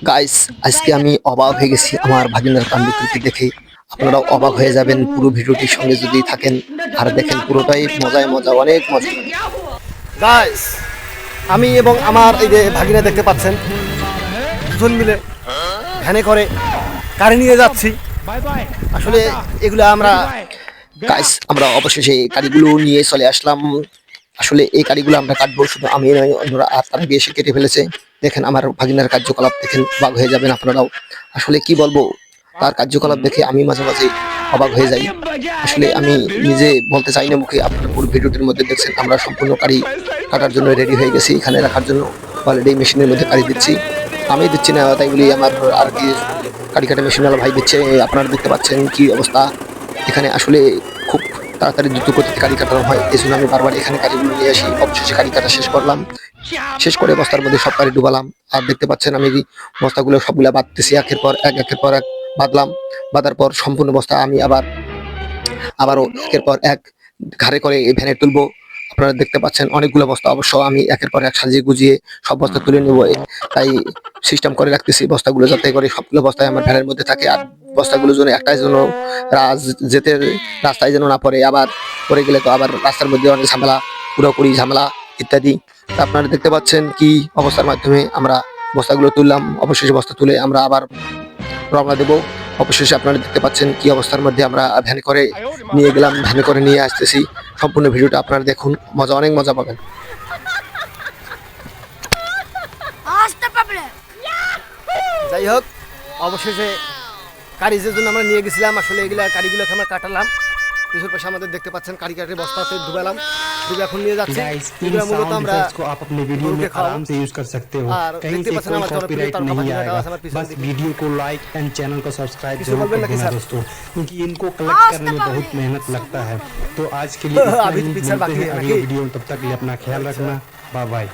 Guys, আজকে আমি অবাক হয়ে গেছি আমার ভাগিনার কাণ্ড কীর্তি দেখে। আপনারাও অবাক হয়ে যাবেন পুরো ভিডিওটির সঙ্গে যদি থাকেন আর দেখেন, পুরোটাই মজায় মজা, অনেক মজা। গাইস, আমি এবং আমার এই যে ভাগিনা দেখতে পাচ্ছেন, দুজন মিলে ভ্যানে করে গাড়ি নিয়ে যাচ্ছি। আসলে এগুলো আমরা অবশেষে গাড়িগুলো নিয়ে চলে আসলাম। আসলে এই গাড়িগুলো আমরা কাটবো, শুধু আমি নয়, অন্যরা আর তারা এসে কেটে ফেলেছে। দেখেন আমার ভাগিনার কার্যকলাপ দেখেন, অবাক হয়ে যাবেন আপনারাও। আসলে কি বলবো, তার কার্যকলাপ দেখে আমি মাঝে মাঝে অবাক হয়ে যাই। আসলে আমি নিজে বলতে চাই না মুখে, আপনারা পুরো ভিডিওটির মধ্যে দেখছেন আমরা সম্পূর্ণ গাড়ি কাটার জন্য রেডি হয়ে গেছি, এখানে রাখার জন্য অলরেডি মেশিনের মধ্যে গাড়ি দিচ্ছি। আমি দিচ্ছি না তাই বলি, আমার আর কি গাড়ি কাটা মেশিনওয়ালা ভাই দিচ্ছে। আপনারা দেখতে পাচ্ছেন কি অবস্থা এখানে। আসলে খুব তাড়াতাড়ি দ্রুত গতিতে গাড়ি কাটানো হয়, এই জন্য আমি বারবার এখানে গাড়িগুলো নিয়ে আসি। অবশেষে গাড়ি কাটা শেষ করলাম, শেষ করে বস্তার মধ্যে সব গাড়ি ডুবালাম। আর দেখতে পাচ্ছেন আমি বস্তাগুলো সবগুলা বাঁধতেছি, একের পর এক বাঁধলাম। বাঁধার পর সম্পূর্ণ বস্তা আমি আবারও একের পর এক ঘাড়ে করে এই ভ্যানে তুলবো। আপনারা দেখতে পাচ্ছেন অনেকগুলো বস্তা, অবশ্য আমি একের পর এক সাজিয়ে গুজিয়ে সব বস্তা তুলে নেব, তাই সিস্টেম করে রাখতেছি বস্তাগুলো যাতে করে সবগুলো বস্তায় আমার ভ্যানের মধ্যে থাকে। আর বস্তাগুলো যেন একটাই যেন যেতে রাস্তায় যেন না পড়ে, আবার পড়ে গেলে তো আবার রাস্তার মধ্যে অনেক ঝামেলা, পুরোপুরি ঝামেলা ইত্যাদি। আপনারা দেখতে পাচ্ছেন কি অবস্থার মাধ্যমে আমরা বস্তাগুলো তুললাম। অবশেষে বস্তা তুলে আমরা আবার রওনা দেবো। অবশেষে আপনারা দেখতে পাচ্ছেন কি অবস্থার মধ্যে আমরা ভ্যানে করে নিয়ে গেলাম, ভ্যানে করে নিয়ে আসতেছি। সম্পূর্ণ ভিডিওটা আপনারা দেখুন, মজা, অনেক মজা পাবেন। যাই হোক, অবশেষে গাড়ি যে জন্য আমরা নিয়ে গেছিলাম, আসলে এগুলা গাড়িগুলোকে আমরা কাটালাম। পিছন পাশে আমাদের দেখতে পাচ্ছেন গাড়ি কাটে বস্তাতে ডুবালাম, ডুবে এখন নিয়ে যাচ্ছি। এগুলো মূলত আমরা अपने वीडियो में आराम से यूज कर सकते हो, कहीं से कोई कॉपीराइट नहीं आएगा। बस वीडियो को लाइक एंड चैनल को सब्सक्राइब जरूर करना दोस्तों, क्योंकि इनको कलेक्ट करने में बहुत मेहनत लगता है। तो आज के लिए अभी अगली वीडियो, तब तक लिए अपना ख्याल रखना, बाय बाय।